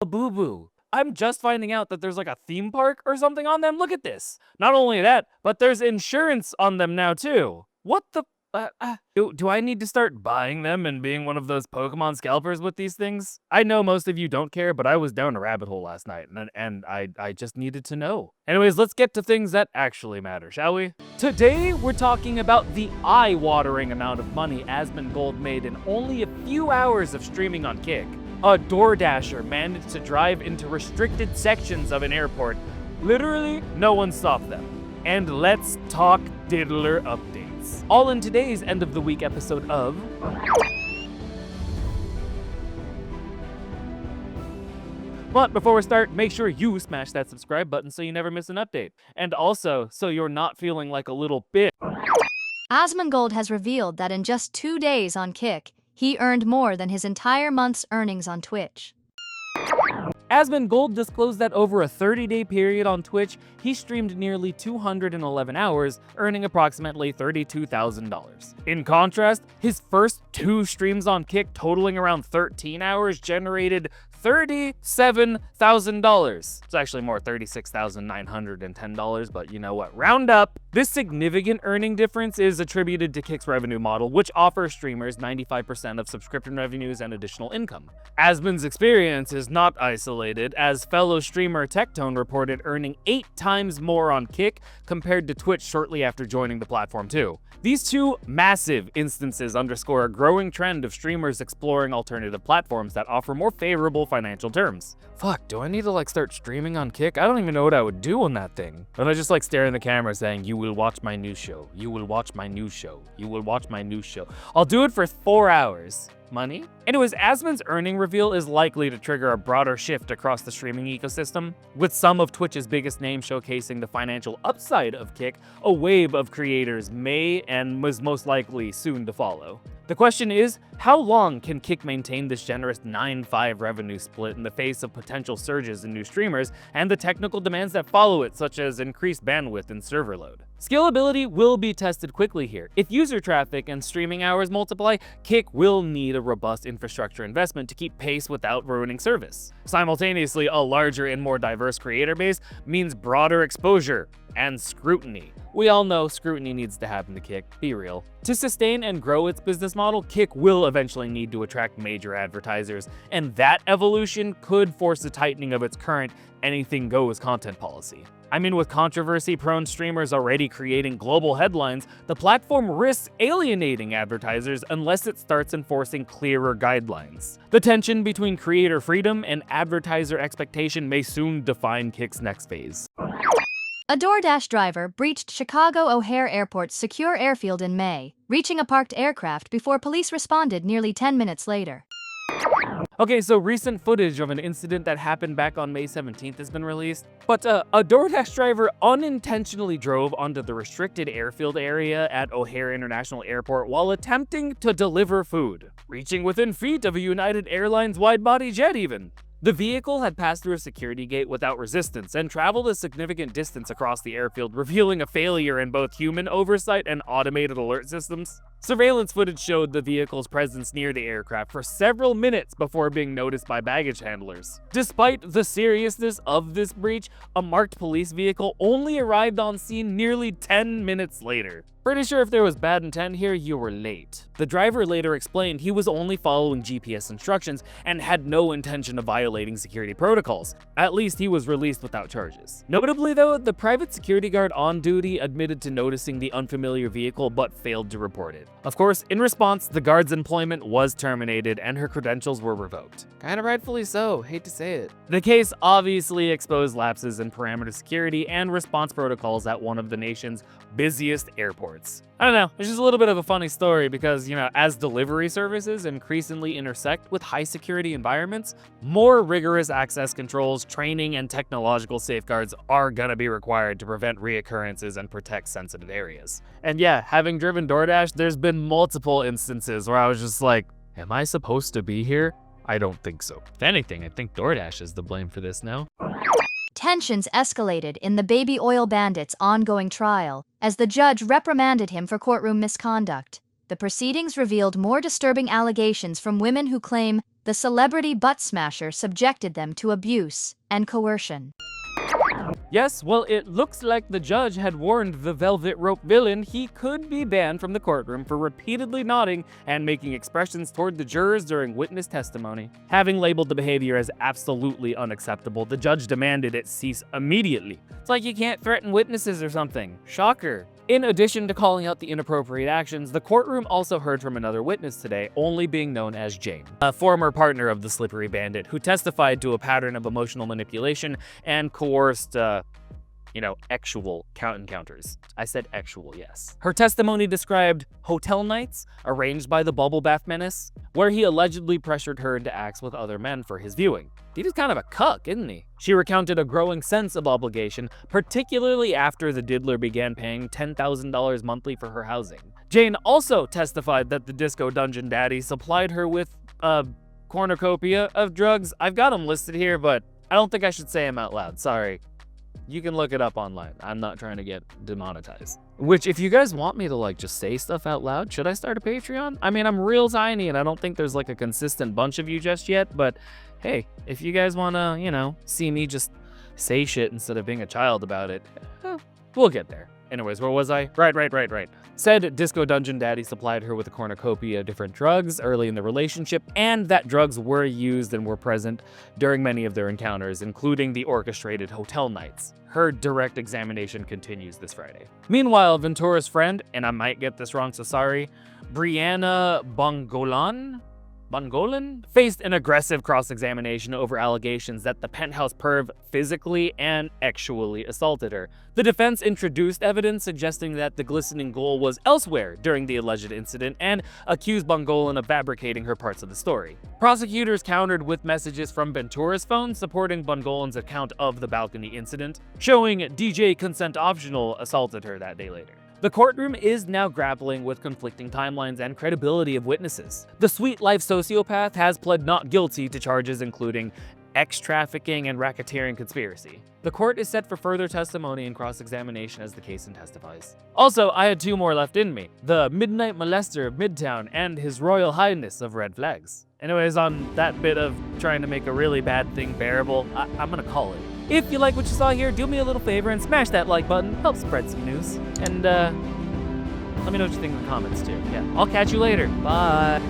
Boo-boo. I'm just finding out that there's like a theme park or something on them. Look at this. Not only that, but there's insurance on them now too. What the? Do I need to start buying them and being one of those Pokemon scalpers with these things? I know most of you don't care, but I was down a rabbit hole last night, and I just needed to know. Anyways, let's get to things that actually matter, shall we? Today, we're talking about the eye-watering amount of money Asmongold made in only a few hours of streaming on Kick. A DoorDasher managed to drive into restricted sections of an airport. Literally, no one stopped them. And let's talk Diddler updates. All in today's end of the week episode of... But before we start, make sure you smash that subscribe button so you never miss an update. And also, so you're not feeling like a little bitch. Asmongold has revealed that in just 2 days on Kick, he earned more than his entire month's earnings on Twitch. Asmongold disclosed that over a 30-day period on Twitch, he streamed nearly 211 hours, earning approximately $32,000. In contrast, his first 2 streams on Kick, totaling around 13 hours, generated $37,000. It's actually more $36,910, but you know what? Round up. This significant earning difference is attributed to Kick's revenue model, which offers streamers 95% of subscription revenues and additional income. Asmon's experience is not isolated, as fellow streamer Tectone reported earning 8 times more on Kick compared to Twitch shortly after joining the platform too. These two massive instances underscore a growing trend of streamers exploring alternative platforms that offer more favorable financial terms. Fuck, do I need to start streaming on Kick? I don't even know what I would do on that thing. Don't I just stare in the camera saying, "You will watch my new show, you will watch my new show, you will watch my new show." I'll do it for 4 hours. Money? Anyways, Asmon's earning reveal is likely to trigger a broader shift across the streaming ecosystem, with some of Twitch's biggest names showcasing the financial upside of Kick. A wave of creators may and was most likely soon to follow. The question is, how long can Kick maintain this generous 9-5 revenue split in the face of potential surges in new streamers and the technical demands that follow it, such as increased bandwidth and server load? Scalability will be tested quickly here. If user traffic and streaming hours multiply, Kick will need a robust infrastructure investment to keep pace without ruining service. Simultaneously, a larger and more diverse creator base means broader exposure and scrutiny. We all know scrutiny needs to happen to Kick, be real. To sustain and grow its business model, Kick will eventually need to attract major advertisers, and that evolution could force a tightening of its current anything goes content policy. I mean, with controversy-prone streamers already creating global headlines, the platform risks alienating advertisers unless it starts enforcing clearer guidelines. The tension between creator freedom and advertiser expectation may soon define Kick's next phase. A DoorDash driver breached Chicago O'Hare Airport's secure airfield in May, reaching a parked aircraft before police responded nearly 10 minutes later. Okay, so recent footage of an incident that happened back on May 17th has been released, but a DoorDash driver unintentionally drove onto the restricted airfield area at O'Hare International Airport while attempting to deliver food, reaching within feet of a United Airlines wide-body jet even. The vehicle had passed through a security gate without resistance and traveled a significant distance across the airfield, revealing a failure in both human oversight and automated alert systems. Surveillance footage showed the vehicle's presence near the aircraft for several minutes before being noticed by baggage handlers. Despite the seriousness of this breach, a marked police vehicle only arrived on scene nearly 10 minutes later. Pretty sure if there was bad intent here, you were late. The driver later explained he was only following GPS instructions and had no intention of violating security protocols. At least he was released without charges. Notably though, the private security guard on duty admitted to noticing the unfamiliar vehicle but failed to report it. Of course, in response, the guard's employment was terminated and her credentials were revoked. Kinda rightfully so, hate to say it. The case obviously exposed lapses in parameter security and response protocols at one of the nation's busiest airports. I don't know, it's just a little bit of a funny story because, as delivery services increasingly intersect with high security environments, more rigorous access controls, training, and technological safeguards are gonna be required to prevent reoccurrences and protect sensitive areas. And yeah, having driven DoorDash, there's been multiple instances where I was just like, am I supposed to be here? I don't think so. If anything, I think DoorDash is the blame for this now. Tensions escalated in the Baby Oil Bandit's ongoing trial as the judge reprimanded him for courtroom misconduct. The proceedings revealed more disturbing allegations from women who claim the celebrity butt smasher subjected them to abuse and coercion. Yes, well, it looks like the judge had warned the velvet rope villain he could be banned from the courtroom for repeatedly nodding and making expressions toward the jurors during witness testimony. Having labeled the behavior as absolutely unacceptable, the judge demanded it cease immediately. It's like you can't threaten witnesses or something. Shocker. In addition to calling out the inappropriate actions, the courtroom also heard from another witness today, only being known as Jane, a former partner of the slippery bandit, who testified to a pattern of emotional manipulation and coerced, actual encounters. I said actual, yes. Her testimony described hotel nights arranged by the bubble bath menace, where he allegedly pressured her into acts with other men for his viewing. Diddy's kind of a cuck, isn't he? She recounted a growing sense of obligation, particularly after the Diddler began paying $10,000 monthly for her housing. Jane also testified that the Disco Dungeon Daddy supplied her with a cornucopia of drugs. I've got them listed here, but I don't think I should say them out loud. Sorry. You can look it up online. I'm not trying to get demonetized. Which, if you guys want me to just say stuff out loud, should I start a Patreon? I mean, I'm real tiny and I don't think there's a consistent bunch of you just yet, but hey, if you guys want to, see me just say shit instead of being a child about it, we'll get there. Anyways, where was I? Right. Said Disco Dungeon Daddy supplied her with a cornucopia of different drugs early in the relationship, and that drugs were used and were present during many of their encounters, including the orchestrated hotel nights. Her direct examination continues this Friday. Meanwhile, Ventura's friend, and I might get this wrong, so sorry, Brianna Bongolan, faced an aggressive cross-examination over allegations that the penthouse perv physically and actually assaulted her. The defense introduced evidence suggesting that the glistening goal was elsewhere during the alleged incident and accused Bongolan of fabricating her parts of the story. Prosecutors countered with messages from Ventura's phone supporting Bongolan's account of the balcony incident, showing DJ Consent Optional assaulted her that day later. The courtroom is now grappling with conflicting timelines and credibility of witnesses. The sweet life sociopath has pled not guilty to charges including trafficking and racketeering conspiracy. The court is set for further testimony and cross-examination as the case intensifies. Also, I had two more left in me: the Midnight Molester of Midtown and His Royal Highness of Red Flags. Anyways, on that bit of trying to make a really bad thing bearable, I'm gonna call it. If you like what you saw here, do me a little favor and smash that like button, help spread some news, and let me know what you think in the comments too. Yeah, I'll catch you later. Bye.